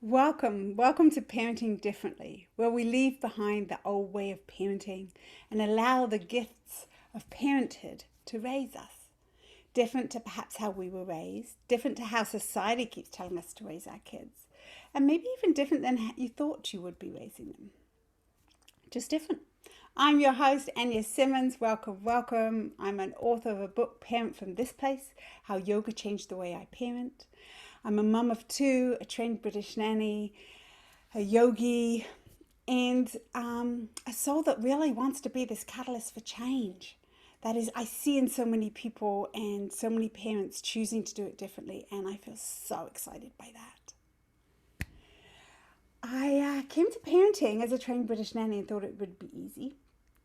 Welcome to Parenting Differently, where we leave behind the old way of parenting and allow the gifts of parenthood to raise us. Different to perhaps how we were raised, different to how society keeps telling us to raise our kids, and maybe even different than you thought you would be raising them. Just different. I'm your host, Anja Simmons. Welcome. I'm an author of a book, Parent from This Place: How Yoga Changed the Way I Parent. I'm a mum of two, a trained British nanny, a yogi, and a soul that really wants to be this catalyst for change. That is, I see in so many people and so many parents choosing to do it differently, and I feel so excited by that. I came to parenting as a trained British nanny and thought it would be easy.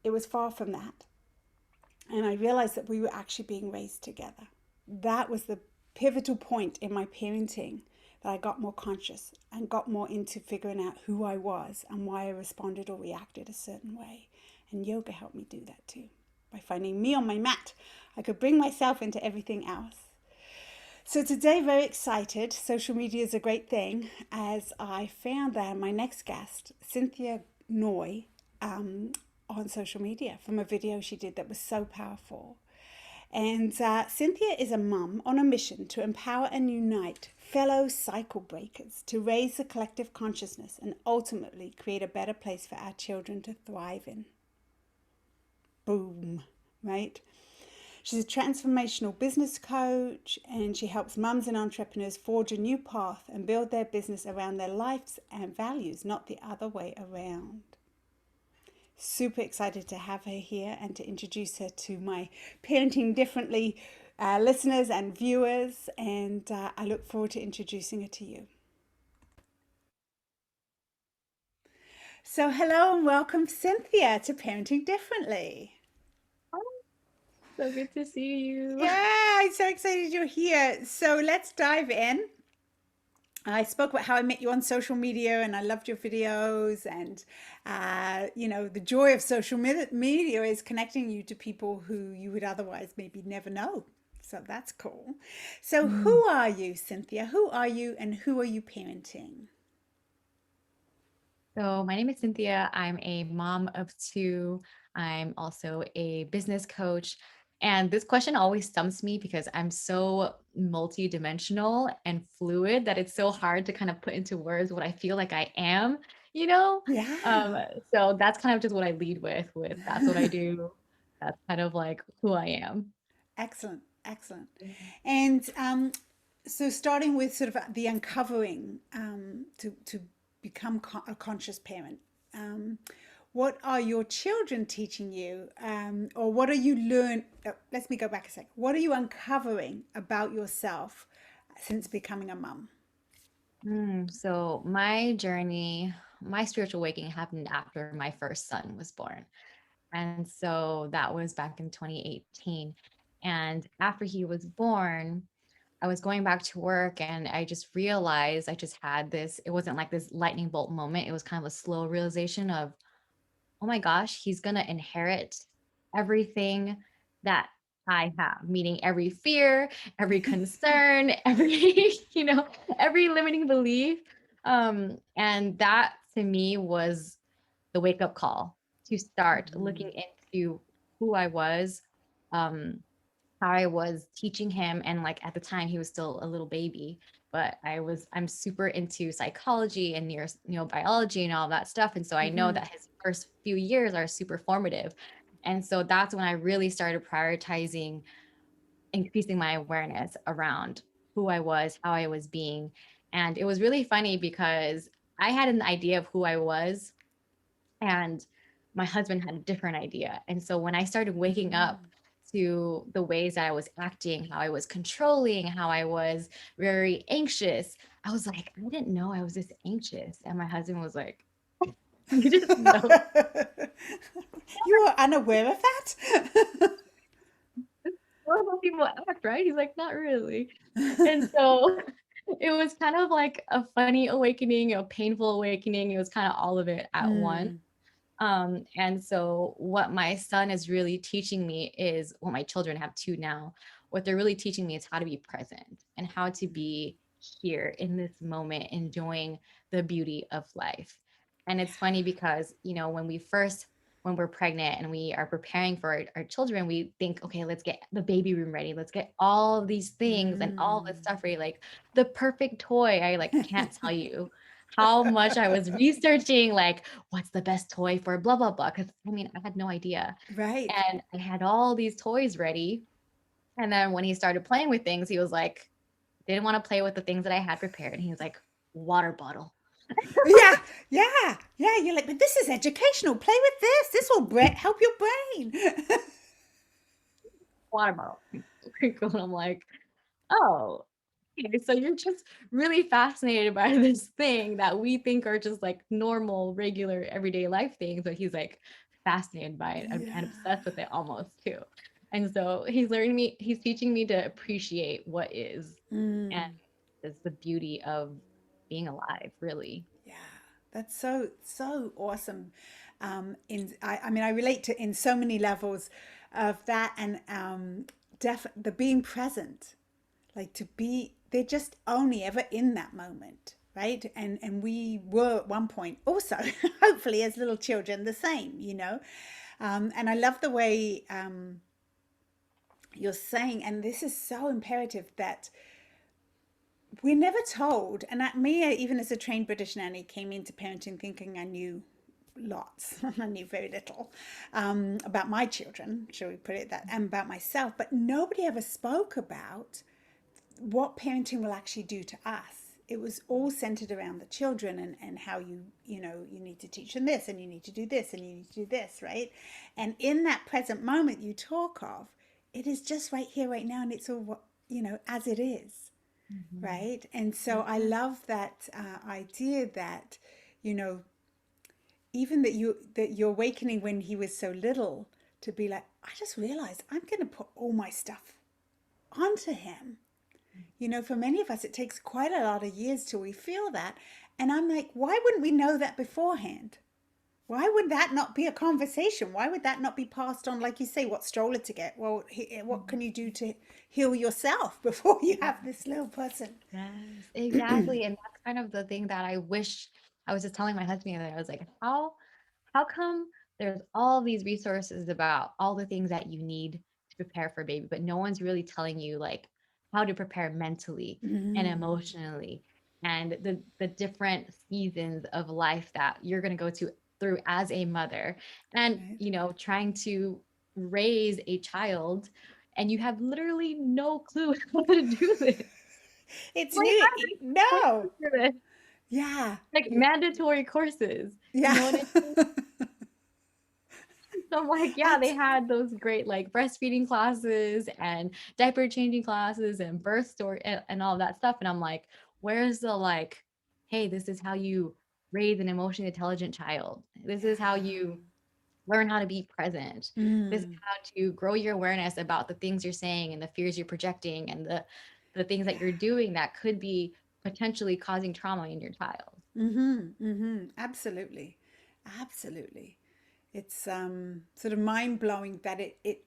It was far from that. And I realized that we were actually being raised together. That was the pivotal point in my parenting, that I got more conscious and got more into figuring out who I was and why I responded or reacted a certain way. And yoga helped me do that too. By finding me on my mat, I could bring myself into everything else. So today, very excited. Social media is a great thing, as I found that my next guest, Cynthia Ngoy, on social media from a video she did that was so powerful. And Cynthia is a mum on a mission to empower and unite fellow cycle breakers to raise the collective consciousness and ultimately create a better place for our children to thrive in. Boom, right? She's a transformational business coach, and she helps mums and entrepreneurs forge a new path and build their business around their lives and values, not the other way around. Super excited to have her here and to introduce her to my Parenting Differently listeners and viewers, and I look forward to introducing her to you. So, hello and welcome, Cynthia, to Parenting Differently. So good to see you. Yeah, I'm so excited you're here. So, let's dive in. I spoke about how I met you on social media and I loved your videos. And, the joy of social media is connecting you to people who you would otherwise maybe never know. So that's cool. So, who Mm. are you, Cynthia? Who are you and who are you parenting? So, my name is Cynthia. I'm a mom of two. I'm also a business coach. And this question always stumps me because I'm so multidimensional and fluid that it's so hard to kind of put into words what I feel like I am, you know? Um, Yeah. so that's kind of just what I lead with that's what I do. That's kind of like who I am. Excellent. Excellent. And so, starting with sort of the uncovering to become a conscious parent, what are your children teaching you, or what are you learn? Let me go back a sec. What are you uncovering about yourself since becoming a mum? So my journey, my spiritual awakening happened after my first son was born. And so that was back in 2018. And after he was born, I was going back to work and I just realized I just had this, it wasn't like this lightning bolt moment. It was kind of a slow realization of, oh my gosh, he's going to inherit everything that I have, meaning every fear, every concern, every, every limiting belief. And that to me was the wake up call to start looking into who I was, um, how I was teaching him. And like at the time, he was still a little baby, but I'm super into psychology and neurobiology and all that stuff. And so I know Mm-hmm. that his first few years are super formative. And so that's when I really started prioritizing increasing my awareness around who I was, how I was being. And it was really funny because I had an idea of who I was and my husband had a different idea. And so when I started waking up to the ways that I was acting, how I was controlling, how I was very anxious, I was like, I didn't know I was this anxious. And my husband was like, you didn't know. You were unaware of that? Normal people act, right? He's like, not really. And so it was kind of like a funny awakening, a painful awakening. It was kind of all of it at once. Mm. And so what my son is really teaching me is what my children have two now. What they're really teaching me is how to be present and how to be here in this moment, enjoying the beauty of life. And it's funny because, when we're pregnant and we are preparing for our children, we think, okay, let's get the baby room ready. Let's get all these things and all this Mm. stuff ready, like the perfect toy. I like can't tell you how much I was researching, like, what's the best toy for blah, blah, blah. Cause I mean, I had no idea. Right. And I had all these toys ready. And then when he started playing with things, he was like, didn't want to play with the things that I had prepared. And he was like, water bottle, Yeah, yeah, yeah. You're like, but this is educational. Play with this. This will help your brain. water bottle. And I'm like, oh, okay. So you're just really fascinated by this thing that we think are just like normal, regular, everyday life things. But he's like fascinated by it and Yeah. obsessed with it almost too. And so he's teaching me to appreciate what is and Mm. it's the beauty of being alive, really. Yeah, that's so so awesome. I mean, I relate to in so many levels of that, and the being present, like to be. They're just only ever in that moment, right? And we were at one point also, hopefully, as little children, the same, you know. And I love the way you're saying, and this is so imperative that we're never told. And at me, even as a trained British nanny, came into parenting thinking I knew lots. I knew very little about my children, shall we put it that, and about myself. But nobody ever spoke about what parenting will actually do to us. It was all centered around the children and how you need to teach them this and you need to do this and you need to do this, right? And in that present moment you talk of, it is just right here, right now, and it's all as it is, Mhm. right? And so I Yeah. love that idea that, you know, even that you're awakening when he was so little to be like, I just realized I'm going to put all my stuff onto him. You know, for many of us, it takes quite a lot of years till we feel that. And I'm like, why wouldn't we know that beforehand? Why would that not be a conversation? Why would that not be passed on? Like you say, what stroller to get? Well, what can you do to heal yourself before you have this little person? Yes, exactly. And that's kind of the thing that I wish I was just telling my husband the other day. I was like, how come there's all these resources about all the things that you need to prepare for a baby, but no one's really telling you like how to prepare mentally and Mm, emotionally and the different seasons of life that you're going to go to through as a mother and right. trying to raise a child and you have literally no clue how to do this. It's Like, new. how do you No. courses for this? Yeah. Like mandatory courses. You Yeah. know what I mean? So I'm like, yeah, they Abs- had those great like breastfeeding classes and diaper changing classes and birth story and all that stuff. And I'm like, where's the like, hey, this is how you raise an emotionally intelligent child. This is how yeah. you learn how to be present. This is Mm, how to grow your awareness about the things you're saying and the fears you're projecting and the things that you're yeah. doing that could be potentially causing trauma in your child. Mm-hmm. Mm-hmm. Absolutely. Absolutely. It's sort of mind blowing that it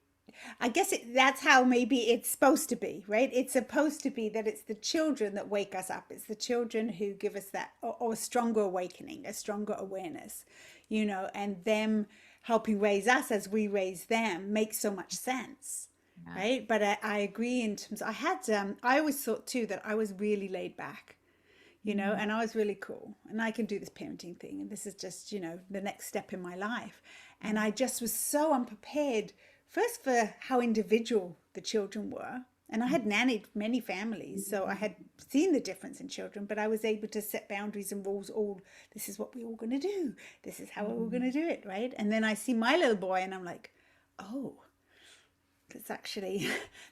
I guess that's how maybe it's supposed to be, right? It's supposed to be that it's the children that wake us up. It's the children who give us that or a stronger awakening, a stronger awareness, and them helping raise us as we raise them makes so much sense, Yeah. right? But I agree in terms. I always thought too that I was really laid back, Mm. and I was really cool and I can do this parenting thing and this is just, the next step in my life. And I just was so unprepared, first for how individual the children were. And I had nannied many families, so I had seen the difference in children, but I was able to set boundaries and rules. All this is what we're all going to do. This is how we're all going to Mhm. do it, right? And then I see my little boy, and I'm like, oh, it's actually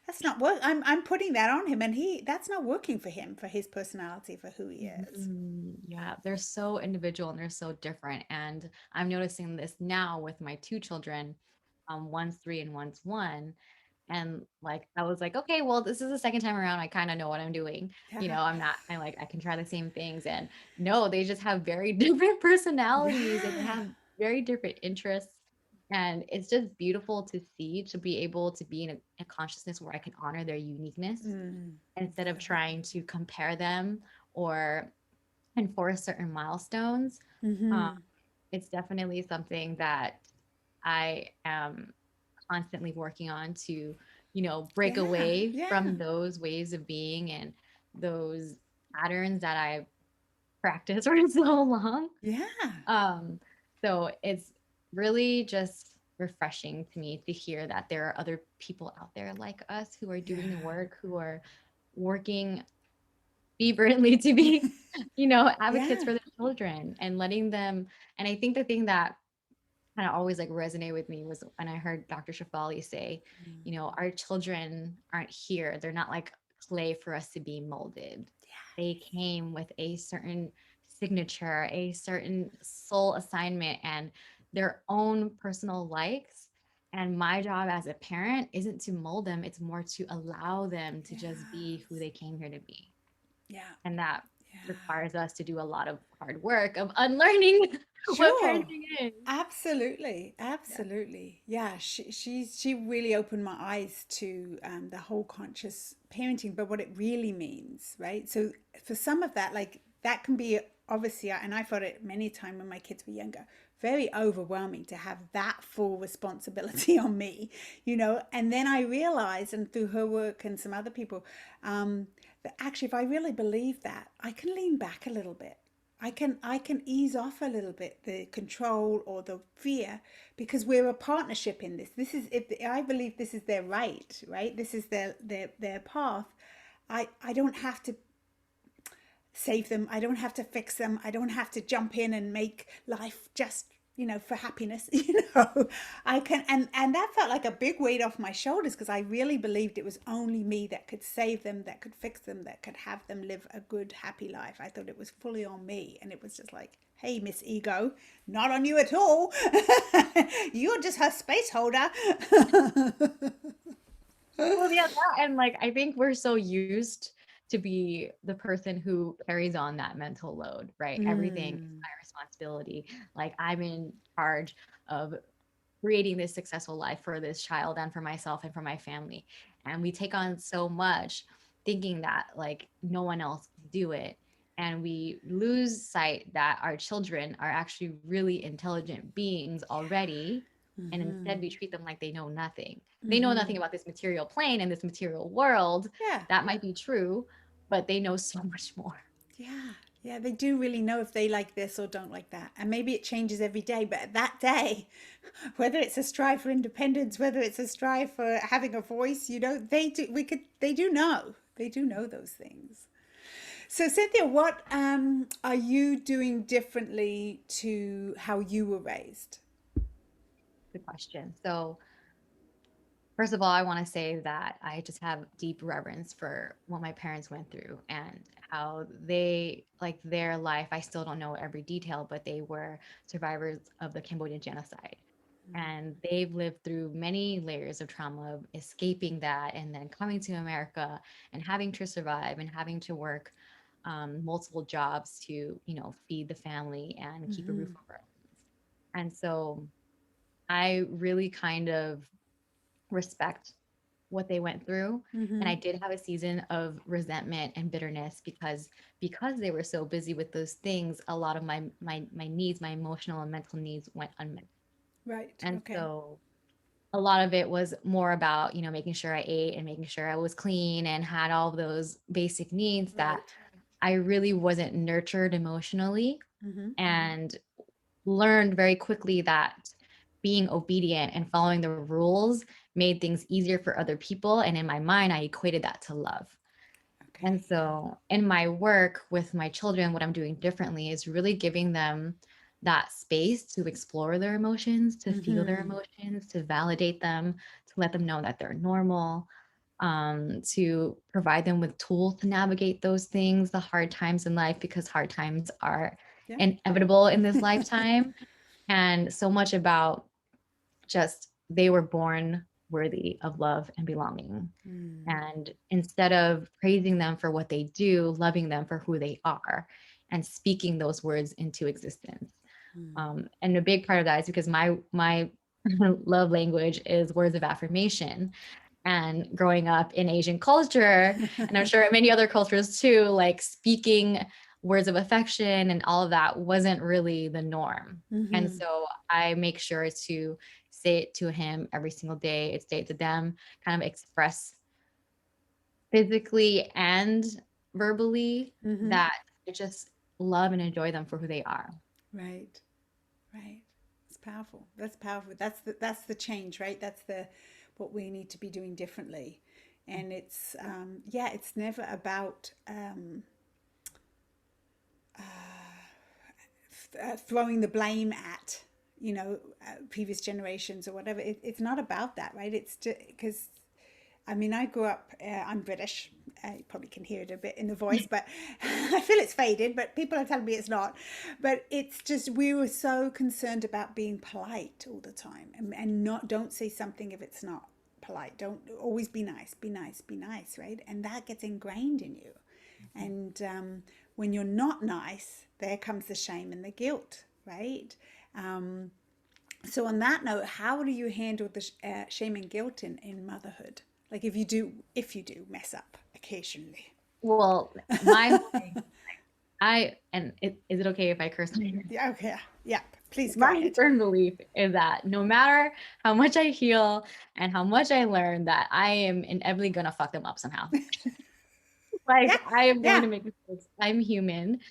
that's not work. I'm putting that on him, and that's not working for him, for his personality, for who he is. Yeah, they're so individual and they're so different. And I'm noticing this now with my two children, one's 3 and one's 1. And like I was like, okay, well, this is the second time around. I kind of know what I'm doing. Yeah. I'm like, I can try the same things. And no, they just have very different personalities and they Yeah. have very different interests. And it's just beautiful to see, to be able to be in a consciousness where I can honor their uniqueness instead of trying to compare them or enforce certain milestones. Um, it's definitely something that I am constantly working on to, break Yeah, away yeah, from those ways of being and those patterns that I practiced for so long. yeah, Um, so it's really just refreshing to me to hear that there are other people out there like us who are doing the yeah, work, who are working fervently to be, advocates yeah. for their children and letting them. And I think the thing that kind of always like resonate with me was when I heard Dr. Shafali say, our children aren't here. They're not like clay for us to be molded. They came with a certain signature, a certain soul assignment, and their own personal likes. And my job as a parent isn't to mold them, it's more to allow them to just be who Yes. they came here to be. Yeah. And that Yeah. requires us to do a lot of hard work of unlearning what Sure. parenting is. Absolutely. Yeah. Absolutely. Yeah. She really opened my eyes to the whole conscious parenting, but what it really means, right? So for some of that, like that can be obviously, and I felt it many times when my kids were younger, very overwhelming to have that full responsibility on me, And then I realized, and through her work and some other people, that actually, if I really believe that, I can lean back a little bit. I can ease off a little bit the control or the fear because we're a partnership in this. This is if I believe this is their right? This is their path. I don't have to save them. I don't have to fix them. I don't have to jump in and make life just for happiness. I can, and that felt like a big weight off my shoulders because I really believed it was only me that could save them, that could fix them, that could have them live a good happy life. I thought it was fully on me, and it was just like, hey, Miss Ego, not on you at all. You're just her space holder. Well, yeah, that, and like I think we're so used to be the person who carries on that mental load, right? Everything is Mm. my responsibility. Like I'm in charge of creating this successful life for this child and for myself and for my family. And we take on so much thinking that like no one else can do it. And we lose sight that our children are actually really intelligent beings already. And instead, we treat them like they know nothing. They know nothing about this material plane and this material world. Yeah. That might be true, but they know so much more. Yeah, yeah, they do really know if they like this or don't like that. And maybe it changes every day, but that day, whether it's a strive for independence, whether it's a strive for having a voice, they do know. They do know those things. So Cynthia, what are you doing differently to how you were raised? Good question. So, first of all, I want to say that I just have deep reverence for what my parents went through and how they, like their life, I still don't know every detail, but they were survivors of the Cambodian genocide. And they've lived through many layers of trauma of escaping that and then coming to America and having to survive and having to work multiple jobs to, feed the family and keep a roof over our heads. And so I really kind of respect what they went through, and I did have a season of resentment and bitterness because they were so busy with those things. A lot of my needs, my emotional and mental needs, went unmet. Right. And Okay. so a lot of it was more about making sure I ate and making sure I was clean and had all of those basic needs that Right. I really wasn't nurtured emotionally, Mm-hmm. and learned very quickly that being obedient and following the rules made things easier for other people. And in my mind, I equated that to love. And Okay. so in my work with my children, what I'm doing differently is really giving them that space to explore their emotions, to feel their Mm-hmm. emotions, to validate them, to let them know that they're normal, to provide them with tools to navigate those things, the hard times in life, because hard times are Yeah. inevitable in this lifetime. And so much about just they were born worthy of love and belonging. Mm. And instead of praising them for what they do, loving them for who they are and speaking those words into existence. And a big part of that is because my love language is words of affirmation. And growing up in Asian culture, and I'm sure many other cultures too, like speaking words of affection and all of that wasn't really the norm. And Mm-hmm. so I make sure to say it to him every single day. It's say it to them, kind of express physically and verbally Mm-hmm. that I just love and enjoy them for who they are. Right. Right. It's powerful. That's powerful. That's the change, right? That's the what we need to be doing differently. And it's yeah, it's never about throwing the blame at previous generations or whatever. It's not about that, right? It's just because I mean, I grew up, I'm British. You probably can hear it a bit in the voice, but I feel it's faded, but people are telling me it's not. But it's just, we were so concerned about being polite all the time and not, don't say something if it's not polite. Don't always be nice, be nice, be nice, right? And that gets ingrained in you. And when you're not nice, there comes the shame and the guilt, right? Um, so on that note, how do you handle the shame and guilt in motherhood? Like if you do mess up occasionally. Well, my whole thing, is it okay if I curse on here? Yeah, okay. Yeah, please go My ahead. firm belief is that no matter how much I heal and how much I learn, that I am inevitably gonna fuck them up somehow. Yeah, Like I am going yeah. to make mistakes. I'm human.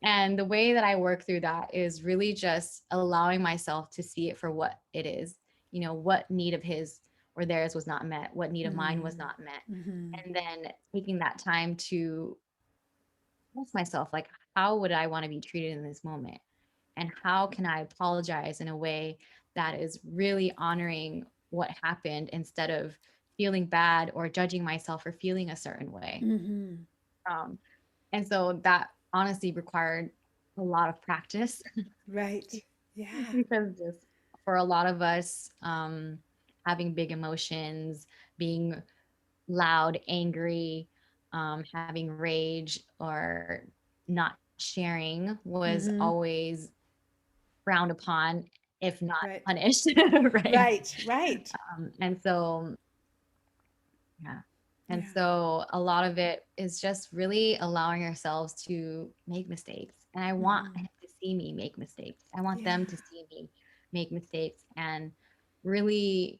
And the way that I work through that is really just allowing myself to see it for what it is. What need of his or theirs was not met, what need of mine was Mm, not met. mm-hmm, And then taking that time to ask myself, like, how would I want to be treated in this moment? And how can I apologize in a way that is really honoring what happened instead of feeling bad or judging myself for feeling a certain way? mm-hmm. Um, and so that honestly required a lot of practice Right. Yeah. because just for a lot of us, having big emotions, being loud, angry, having rage, or not sharing was Mm-hmm. always frowned upon, if not Right. punished, right? Right. Right. And so, yeah. And Yeah. so a lot of it is just really allowing ourselves to make mistakes. And I want Mm-hmm. him to see me make mistakes. I want Yeah. them to see me make mistakes and really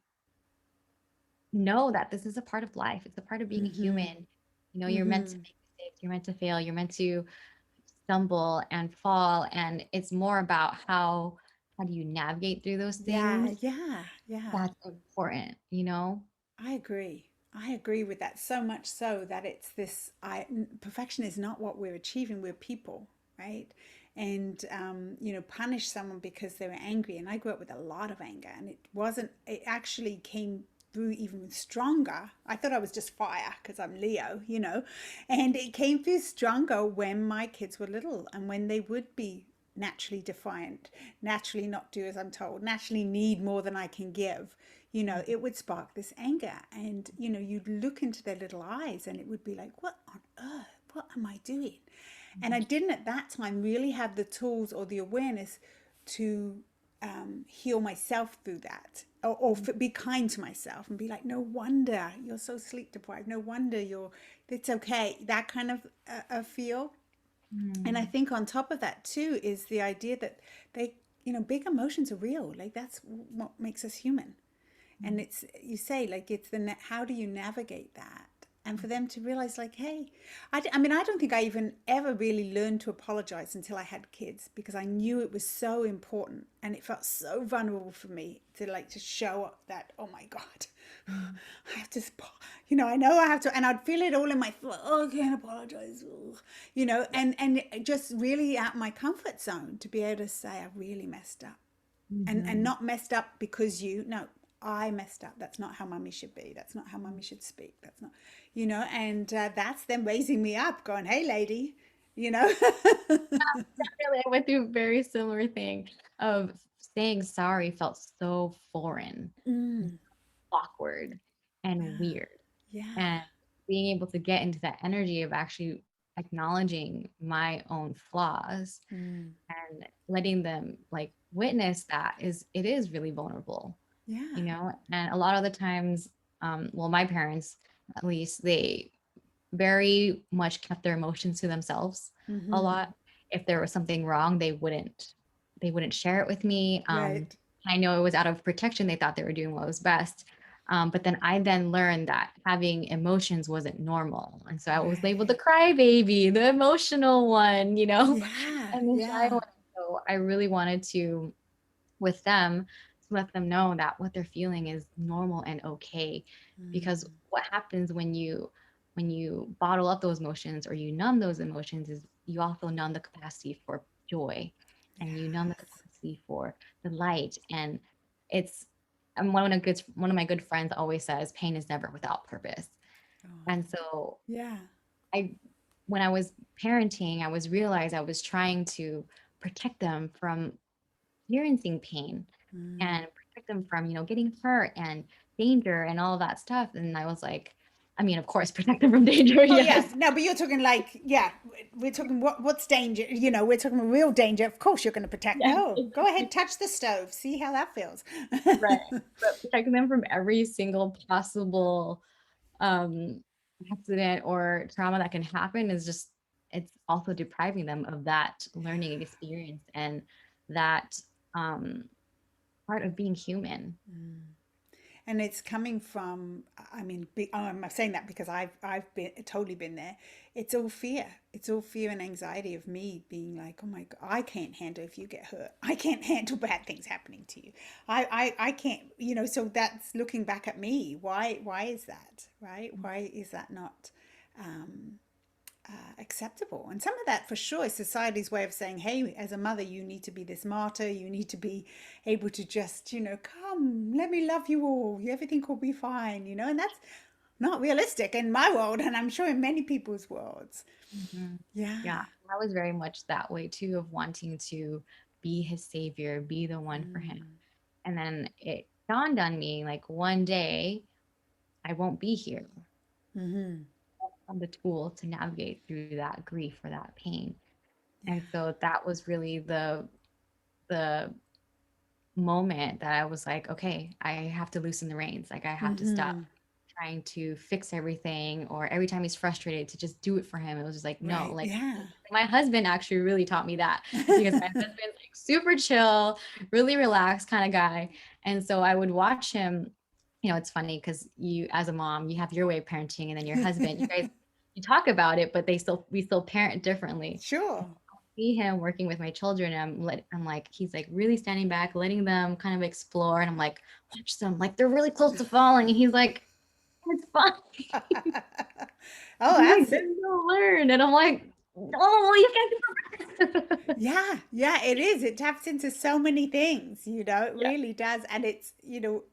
know that this is a part of life. It's a part of being a Mm-hmm. human. You're meant to Mm-hmm. make mistakes, you're meant to fail, you're meant to stumble and fall. And it's more about how do you navigate through those Yeah. things. Yeah. Yeah. That's important. I agree. I agree with that so much so that it's this perfection is not what we're achieving. We're people, right? And punish someone because they were angry. And I grew up with a lot of anger, and it wasn't. It actually came through even stronger. I thought I was just fire because I'm Leo, and it came through stronger when my kids were little and when they would be naturally defiant, naturally not do as I'm told, naturally need more than I can give. It would spark this anger. And, you'd look into their little eyes and it would be like, what on earth? What am I doing? And I didn't at that time really have the tools or the awareness to heal myself through that or be kind to myself and be like, no wonder you're so sleep deprived. No wonder it's okay. That kind of feel. And I Mm. think on top of that too is the idea that big emotions are real. Like that's what makes us human. And it's you say like it's how do you navigate that, and for them to realize like, hey, I mean, I don't think I even ever really learned to apologize until I had kids, because I knew it was so important and it felt so vulnerable for me to show up that, oh my god, Mm. I have to, I know I have to, and I'd feel it all in my throat. Oh, I can't apologize, and just really out my comfort zone to be able to say I really messed up, and Mhm. not messed up because no, I messed up. That's not how mummy should be. That's not how mummy should speak. That's not, and that's them raising me up, going, hey, lady, you know. Really, I went through a very similar thing of saying sorry felt so foreign, Mm, awkward, and yeah, weird. yeah. And being able to get into that energy of actually acknowledging my own flaws Mm, and letting them like witness that it is really vulnerable. Yeah. you know. And a lot of the times, well, my parents, at least, they very much kept their emotions to themselves a Mm-hmm. lot. If there was something wrong, they wouldn't share it with me. Right. I know it was out of protection. They thought they were doing what was best. But then I then learned that having emotions wasn't normal. And so I was labeled the Right. crybaby, the emotional one, Yeah. and the shy Yeah. one. So I really wanted to, with them, to let them know that what they're feeling is normal and okay. Because Mm. what happens when you bottle up those emotions or you numb those emotions is you also numb the capacity for joy, and you numb the Yes. capacity for the light. And it's, and one of my good friends always says pain is never without purpose. Oh. And so Yeah. I, when I was parenting, I was realized I was trying to protect them from experiencing pain Mm. and protect them from, getting hurt and danger and all of that stuff. And I was like, I mean, of course, protect them from danger, Oh yeah, yes. no, but you're talking like, yeah, we're talking what's danger, we're talking real danger. Of course you're going to protect. Yes, No, go exactly. ahead, touch the stove, see how that feels. Right. But protecting them from every single possible um accident or trauma that can happen is just, it's also depriving them of that learning experience and that um part of being human. And it's coming from, I mean, I'm saying that because I've been totally been there. It's all fear. It's all fear and anxiety of me being like, oh my God, I can't handle if you get hurt. I can't handle bad things happening to you. I can't, so that's looking back at me. Why is that, right? Why is that not um, acceptable? And some of that for sure is society's way of saying, hey, as a mother, you need to be this martyr. You need to be able to just, come, let me love you all. Everything will be fine, and that's not realistic in my world. And I'm sure in many people's worlds. Mhm. Yeah. Yeah, I was very much that way too, of wanting to be his savior, be the one for him. Mm. And then it dawned on me, like, one day I won't be here. Mm-hmm. I'm the tool to navigate through that grief or that pain. Yeah. And so that was really the moment that I was like, okay, I have to loosen the reins. Like, I have to stop Mm-hmm. trying to fix everything, or every time he's frustrated to just do it for him. It was just like, no, Right. like, Yeah. my husband actually really taught me that, because my husband's like super chill, really relaxed kind of guy. And so I would watch him. It's funny because you, as a mom, you have your way of parenting, and then your husband, you guys, you talk about it, but we still parent differently. Sure. See him working with my children, and I'm like, he's like really standing back, letting them kind of explore, and I'm like, watch them, like they're really close to falling, and he's like, it's fine. Oh, He's like, that's they're gonna learn, and I'm like, oh, you can't do that. yeah, yeah, it is. It taps into so many things, it Yeah. really does. And it's,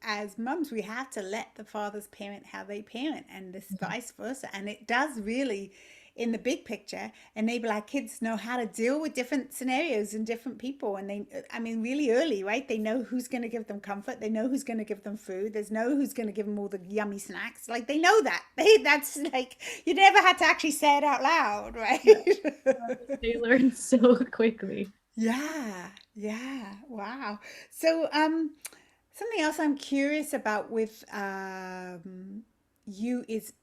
as mums, we have to let the fathers parent how they parent and this vice versa. And it does really, in the big picture, enable our kids to know how to deal with different scenarios and different people. And I mean, really early, right? They know who's going to give them comfort. They know who's going to give them food. There's know who's going to give them all the yummy snacks. Like they know that. That's like, you never had to actually say it out loud, Yeah. right? They learn so quickly. Yeah, yeah, wow. So, something else I'm curious about with you is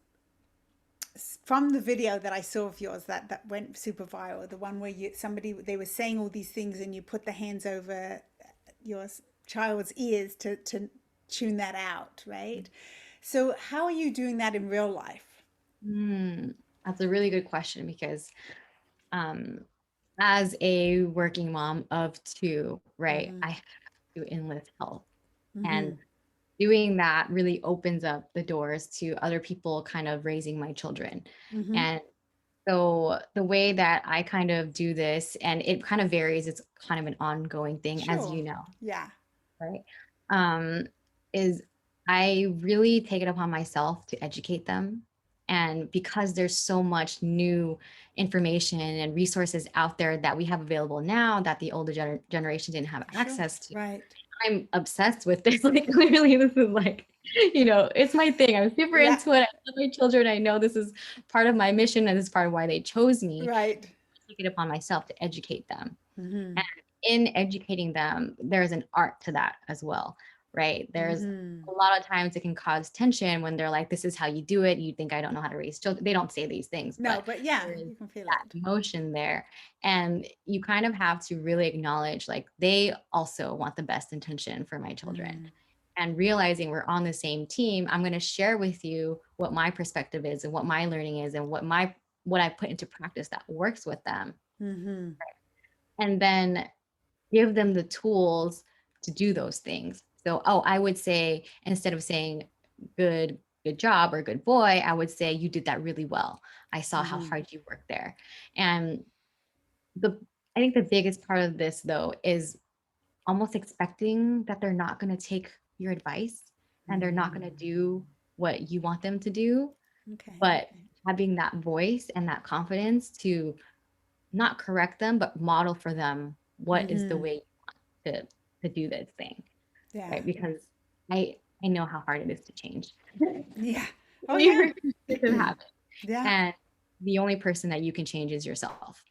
from the video that I saw of yours that went super viral, the one where they were saying all these things and you put the hands over your child's ears to tune that out, right? So, how are you doing that in real life? That's a really good question, because um as a working mom of two, right, Mm-hmm. I have to enlist help. Mm-hmm. And doing that really opens up the doors to other people kind of raising my children. Mm-hmm. And so the way that I kind of do this, and it kind of varies, it's kind of an ongoing thing, as Sure. you know, Yeah. right? Um, is I really take it upon myself to educate them. And because there's so much new information and resources out there that we have available now that the older generation didn't have Sure. access to, Right. I'm obsessed with this. Like, literally, this is like, it's my thing. I'm super Yeah. into it. I love my children. I know this is part of my mission, and this is part of why they chose me. Right. I take it upon myself to educate them. Mm-hmm. And in educating them, there's an art to that as well. right? There's Mm-hmm. a lot of times it can cause tension when they're like, this is how you do it. You think I don't know how to raise children. They don't say these things, No, but but yeah, there is you can feel that it. emotion there. And you kind of have to really acknowledge like they also want the best intention for my children. Mm. And realizing we're on the same team, I'm going to share with you what my perspective is and what my learning is and what I put into practice that works with them. Mm-hmm. And then give them the tools to do those things. So, oh, I would say instead of saying good job or good boy, I would say you did that really well. I saw how Mm-hmm. hard you worked there. And the I think the biggest part of this though is almost expecting that they're not going to take your advice and they're not going to Mm. do what you want them to do, Okay. but having that voice and that confidence to not correct them, but model for them what is the Mm-hmm. way to do this thing, Yeah. right? Because I know how hard it is to change. Yeah. Oh When you're yeah. in a habit, Yeah. and the only person that you can change is yourself.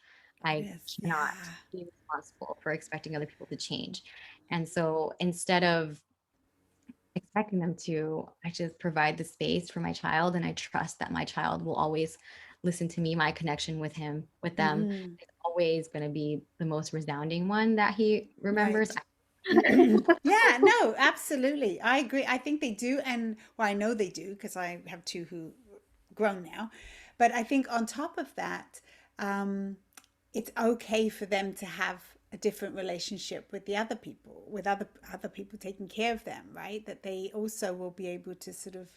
It I is. cannot Yeah. be responsible for expecting other people to change. And so instead of expecting them to, I just provide the space for my child, and I trust that my child will always listen to me. My connection with them Mm-hmm. is always going to be the most resounding one that he remembers. Right. Yeah, no, absolutely. I agree. I think they do. And well, I know they do because I have two who grown now. But I think on top of that, um, it's okay for them to have a different relationship with the other people, with other people taking care of them, right? That they also will be able to sort of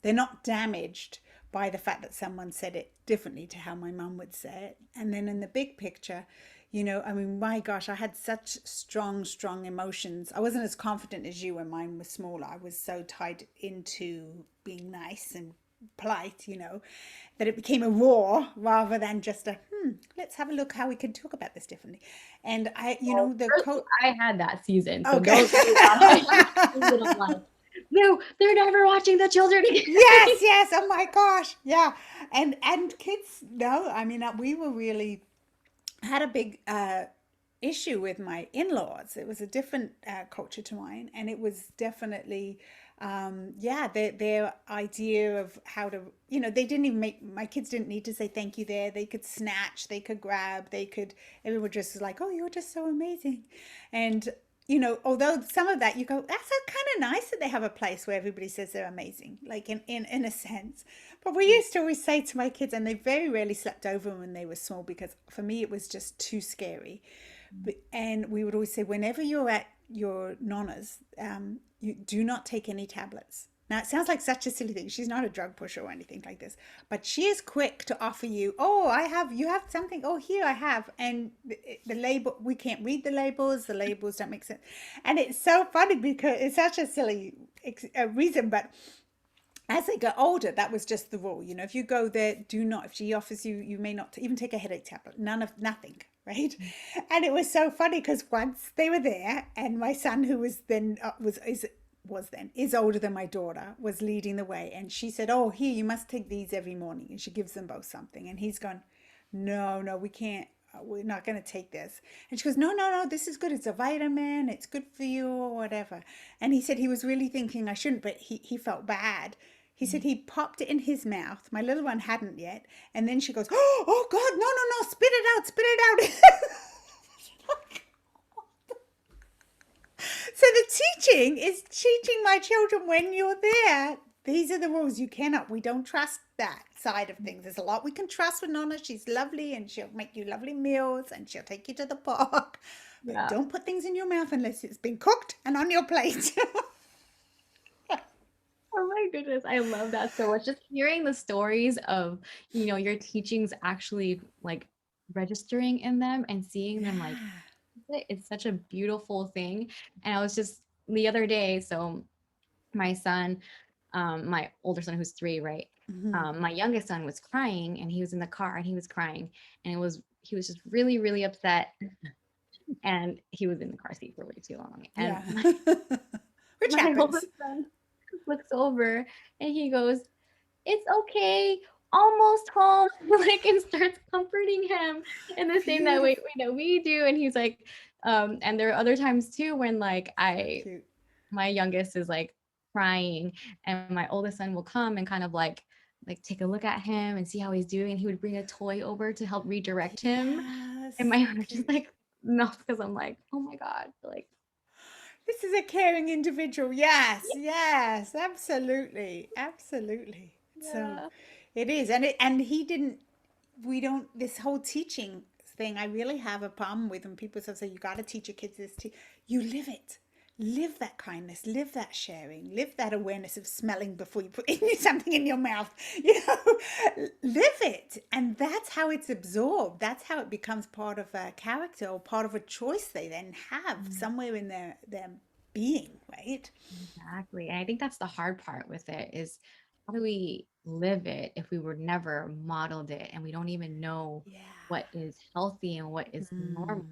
they're not damaged by the fact that someone said it differently to how my mum would say it. And then in the big picture, I mean, my gosh, I had such strong emotions. I wasn't as confident as you when mine was smaller. I was so tied into being nice and polite, that it became a roar rather than just a, let's have a look how we can talk about this differently. And Well, the first, coach. I had that season, so Okay. don't get me wrong. I had that season of like, no, they're never watching the children again. Yes, yes. Oh my gosh. Yeah. And kids, no, I mean, we were really had a big issue with my in-laws. It was a different culture to mine, and it was definitely yeah, their idea of how to, they didn't even make my kids didn't need to say thank you there. They could snatch, they could grab, they could, everyone just was like, oh, you're just so amazing. And although some of that you go, that's kind of nice that they have a place where everybody says they're amazing, like in a sense. But we used to always say to my kids, and they very rarely slept over when they were small because for me it was just too scary. And we would always say, whenever you're at your nonna's, you do not take any tablets. Now, it sounds like such a silly thing. She's not a drug pusher or anything like this, but she is quick to offer you, oh, you have something. Oh, here I have. And the label, we can't read the labels don't make sense. And it's so funny because it's such a silly reason, but as they got older, that was just the rule. If you go there, do not, if she offers you, you may not even take a headache tablet, nothing, right? And it was so funny because once they were there, and my son, who was then, is older than my daughter, was leading the way. And she said, oh, here, you must take these every morning. And she gives them both something. And he's gone, no, we can't. We're not going to take this. And she goes, no, this is good. It's a vitamin. It's good for you or whatever. And he said he was really thinking I shouldn't, but he felt bad. He said he popped it in his mouth. My little one hadn't yet. And then she goes, oh God, no, spit it out. So the teaching is teaching my children when you're there. These are the rules. We don't trust that side of things. There's a lot we can trust with Nonna. She's lovely and she'll make you lovely meals and she'll take you to the park. But Yeah. don't put things in your mouth unless it's been cooked and on your plate. Oh my goodness, I love that so much. Just hearing the stories of, your teachings actually like registering in them and seeing them like Yeah. it's such a beautiful thing. And I was just the other day, so my son, my older son who's 3, right? Mm-hmm. My youngest son was crying and he was in the car and he was crying and he was just really, really upset and he was in the car seat for way too long. And Yeah. my, Which my happens. oldest son looks over and he goes, it's okay, almost home, like, and starts comforting him in the same that way Beautiful. we do. And he's like, and there are other times too when like So I cute. my youngest is like crying, and my oldest son will come and kind of like take a look at him and see how he's doing. And he would bring a toy over to help redirect him. And Yes, my so heart just cute. like melts because I'm like, oh my God. Like, This is a caring individual. Yes, yes, absolutely, absolutely. So yeah. it is, and he didn't. We don't. This whole teaching thing, I really have a problem with when people say you got to teach your kids this. You live it. Live that kindness, live that sharing, live that awareness of smelling before you put something in your mouth. You know, live it, and that's how it's absorbed. That's how it becomes part of a character or part of a choice they then have Mm, somewhere in their being, right? exactly. And I think that's the hard part with it is how do we live it if we were never modeled it and we don't even know Yeah. what is healthy and what is normal, Mm.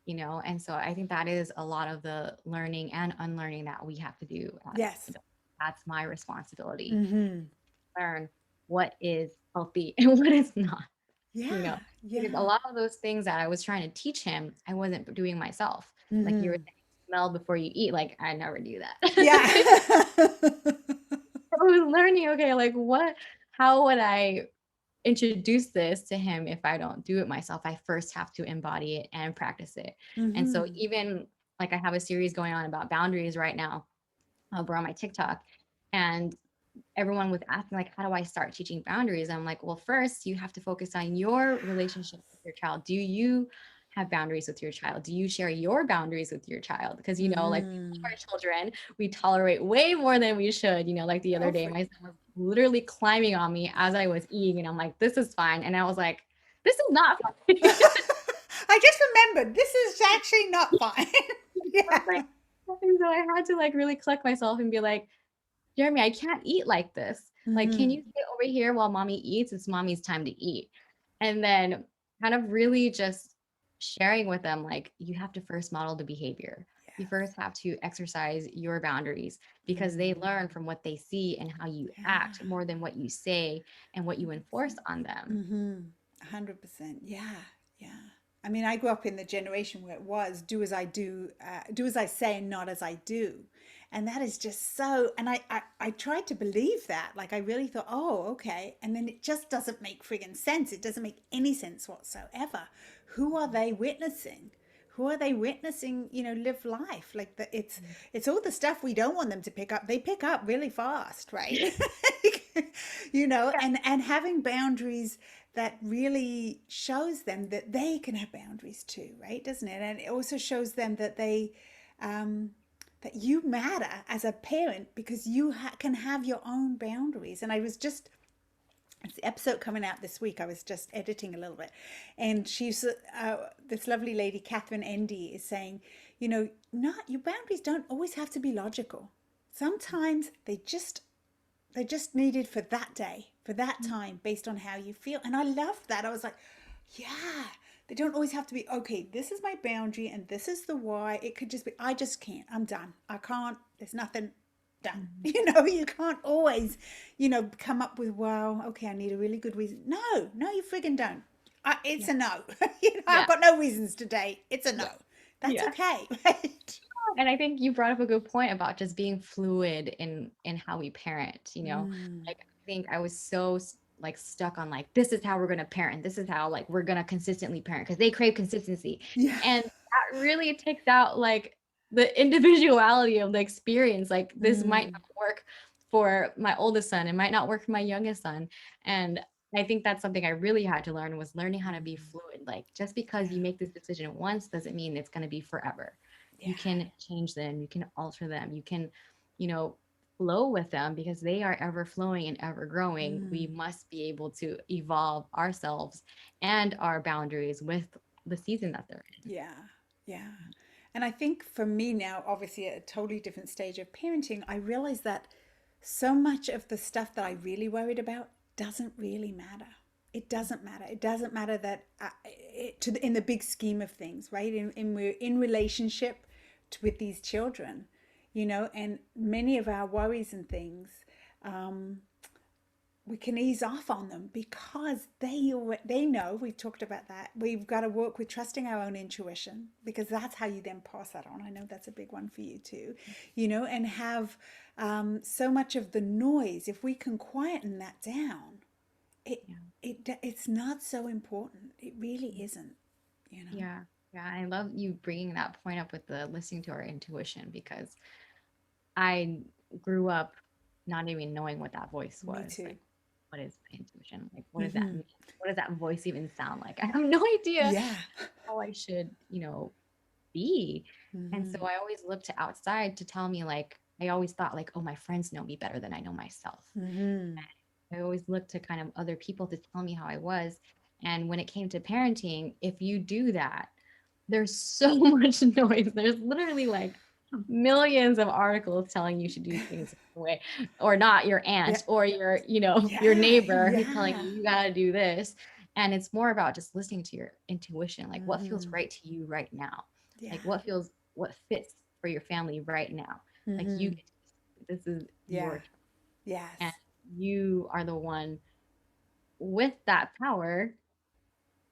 you know? And so I think that is a lot of the learning and unlearning that we have to do as Yes. adults. That's my responsibility. Mm-hmm. Learn what is healthy and what is not, you Yeah. know, because a Yeah. lot of those things that I was trying to teach him, I wasn't doing myself. Like you were Mm-hmm. saying, smell before you eat. Like I never do Yeah. that. I was learning, okay, like how would I introduce this to him if I don't do it myself? I first have to embody it and practice it. And so Mm-hmm. even like I have a series going on about boundaries right now over on my TikTok. And everyone was asking like, how do I start teaching boundaries? I'm like, well, first you have to focus on your relationship with your child. Do you have boundaries with your child? Do you share your boundaries with your child? Because you know, like Mm-hmm. our children, we tolerate way more than we should. You know, like the other Oh, day, my son was literally climbing on me as I was eating, and I'm like, this is fine. And I was like, this is not fine. I just remembered this is actually not fine. I was Yeah. like, and so I had to like really collect myself and be like, Jeremy, I can't eat like this. Like, can Mm-hmm. you sit over here while mommy eats? It's mommy's time to eat. And then kind of really just sharing with them, like, you have to first model the behavior. You Yes. first have to exercise your boundaries because they Mm. learn from what they see and how you Yeah. act more than what you say and what you enforce 100%. on them. Mm-hmm. 100%. Yeah. Yeah. I mean, I grew up in the generation where it was do as I do, do as I say, and not as I do. And that is just so, and I tried to believe that. Like, I really thought, oh, okay. And then it just doesn't make friggin' sense. It doesn't make any sense whatsoever. Who are they witnessing? Who are they witnessing, live life? Like, it's all the stuff we don't want them to pick up. They pick up really fast, right? And having boundaries that really shows them that they can have boundaries too, right? Doesn't it? And it also shows them that um, that you matter as a parent because you can have your own boundaries. And it's the episode coming out this week. I was just editing a little bit, and she's this lovely lady, Catherine Endy, is saying, not your boundaries don't always have to be logical. Sometimes they're just needed for that day, for that time, based on how you feel. And I love that. I was like, yeah, they don't always have to be, okay, this is my boundary and this is the why. It could just be, I just can't. I'm done. I can't. There's nothing done. Mhm. You can't always, come up with, well, okay, I need a really good reason. No, you friggin' don't. It's Yeah. a no. I've Yeah. got no reasons today. It's a no. Yeah. That's Yeah. okay, right? And I think you brought up a good point about just being fluid in how we parent, you know. Mm, Like I think I was so like stuck on like this is how we're going to parent. This is how like we're going to consistently parent because they crave consistency. yeah. And that really takes out like the individuality of the experience. Like this might Mm, not work for my oldest son, it might not work for my youngest son. And I think that's something I really had to learn was learning how to be mm, fluid. Like just because you yeah. make this decision once doesn't mean it's going to be forever. Yeah. You can change them, you can alter them, you can, you know, flow with them because they are ever flowing and ever growing. We Mm, must be able to evolve ourselves and our boundaries with the season that they're in. yeah. Yeah. And I think for me now, obviously at a totally different stage of parenting, I realize that so much of the stuff that I really worried about doesn't really matter. It doesn't matter. It doesn't matter that in the big scheme of things, right? We're in relationship with these children, and many of our worries and things, um, we can ease off on them because they know, we've talked about that. We've got to work with trusting our own intuition, because that's how you then pass that on. I know that's a big one for you too, and have so much of the noise. If we can quieten that down, it Yeah. it's not so important. It really isn't. Yeah. Yeah. I love you bringing that point up with the listening to our intuition, because I grew up not even knowing what that voice Me was. too. Like, what is my intuition? Like, what does that Mm-hmm. mean? What does that voice even sound like? I have no idea Yeah. how I should, be. And so Mm-hmm. I always looked to outside to tell me, like, I always thought, like, oh, my friends know me better than I know myself. Mm-hmm. I always looked to kind of other people to tell me how I was. And when it came to parenting, if you do that, there's so much noise. There's literally like millions of articles telling you should do things a way, or not your Yeah. aunt or your Yeah. neighbor who's telling Yeah. you gotta do this. And it's more about just listening to your intuition, like what feels Mm-hmm. right to you right now, Yeah. like what fits for your family right now. Like Mm-hmm. this is Yeah. your choice, and Yes. you are the one with that power,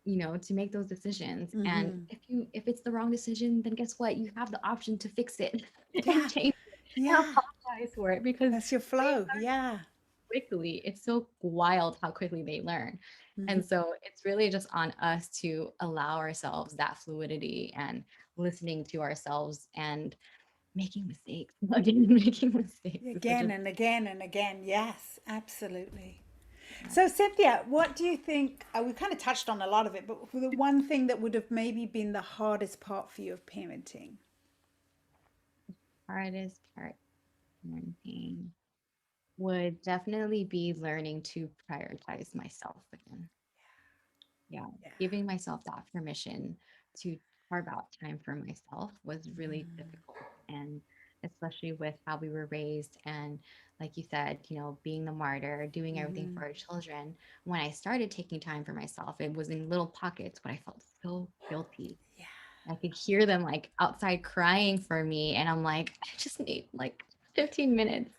to make those decisions. And Mm-hmm. if it's the wrong decision, then guess what? You have the option to fix it and Yeah. change it and Yeah. apologize for it, because That's your they flow. learn Yeah. quickly. It's so wild how quickly they learn. Mm-hmm. And so it's really just on us to allow ourselves that fluidity and listening to ourselves and making mistakes. Again, making mistakes is such Again a and again and again. Yes, absolutely. yeah. So, Cynthia, what do you think? We kind of touched on a lot of it, but the one thing that would have maybe been the hardest part for you of parenting? Hardest part of parenting would definitely be learning to prioritize myself again. Yeah, Yeah. giving myself that permission to carve out time for myself was really difficult. And especially with how we were raised, and like you said, being the martyr, doing everything Mm-hmm. for our children. When I started taking time for myself, it was in little pockets, but I felt so guilty. Yeah. I could hear them like outside crying for me, and I'm like, I just need like 15 minutes.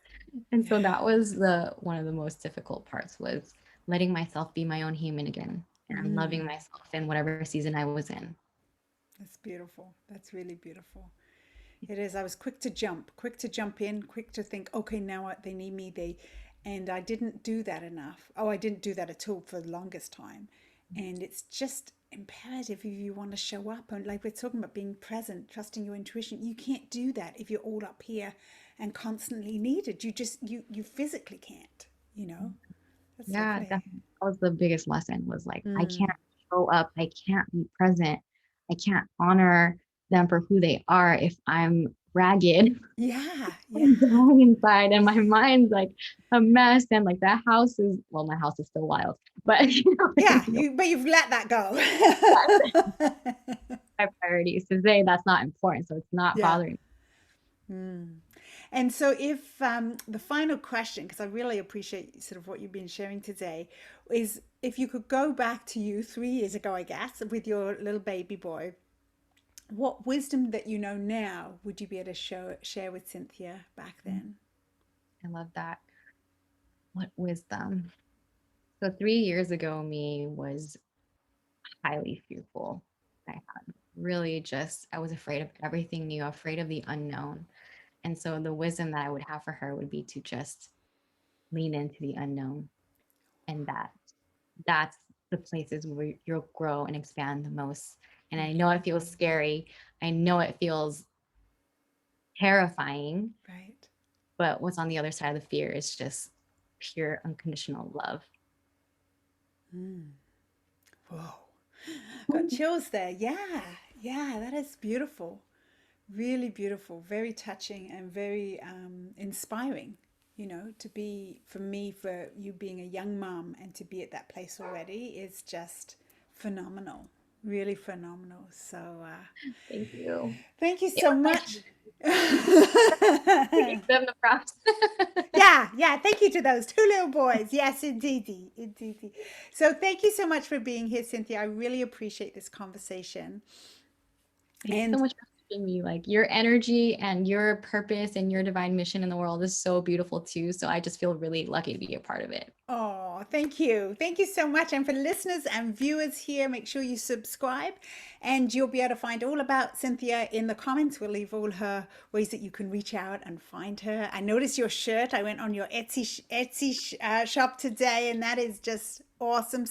And Yeah. so that was the one of the most difficult parts, was letting myself be my own human again and loving Mm. myself in whatever season I was in. That's beautiful. That's really beautiful. It is. I was quick to jump in, quick to think, okay, now they need me. And I didn't do that enough. Oh, I didn't do that at all for the longest time. And it's just imperative if you want to show up. And like we're talking about being present, trusting your intuition, you can't do that if you're all up here and constantly needed. You physically can't. That's Yeah, definitely. definitely. That was the biggest lesson, was like, I can't Mm. show up. I can't be present. I can't honor them for who they are if I'm ragged. Yeah, yeah. I'm dying inside and my mind's like a mess. And like that house is, well, my house is still wild, but Yeah, but you've let that that's go. my priorities today. That's not important. So it's not Yeah. bothering me. Mm. And so, if the final question, because I really appreciate sort of what you've been sharing today, is if you could go back to you 3 years ago, I guess, with your little baby boy, what wisdom that you know now would you be able to share with Cynthia back then? I love that. What wisdom. So 3 years ago, me was highly fearful. I had really just, I was afraid of everything new, afraid of the unknown. And so the wisdom that I would have for her would be to just lean into the unknown, and that's the places where you'll grow and expand the most. And I know it feels scary. I know it feels terrifying, Right. but what's on the other side of the fear is just pure unconditional love. Mm. Whoa. Got chills there. Yeah. Yeah, that is beautiful. Really beautiful, very touching, and very inspiring. To be, for me, for you being a young mom and to be at that place already is just phenomenal. Really phenomenal. So, Thank you. thank you It so was nice much. to give them the props. Yeah, yeah. Thank you to those two little boys. Yes, indeedy, indeedy. So, thank you so much for being here, Cynthia. I really appreciate this conversation. Thank you so And much for having me. Like, your energy and your purpose and your divine mission in the world is so beautiful too. So I just feel really lucky to be a part of it. oh, Oh, thank you. Thank you so much. And for listeners and viewers here, make sure you subscribe and you'll be able to find all about Cynthia in the comments. We'll leave all her ways that you can reach out and find her. I noticed your shirt. I went on your Etsy shop today, and that is just awesome.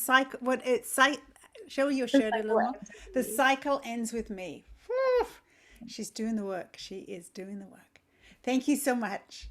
Show your The shirt a little cycle more. ends with The me. cycle ends with me. Whew. She's doing the work. She is doing the work. Thank you so much.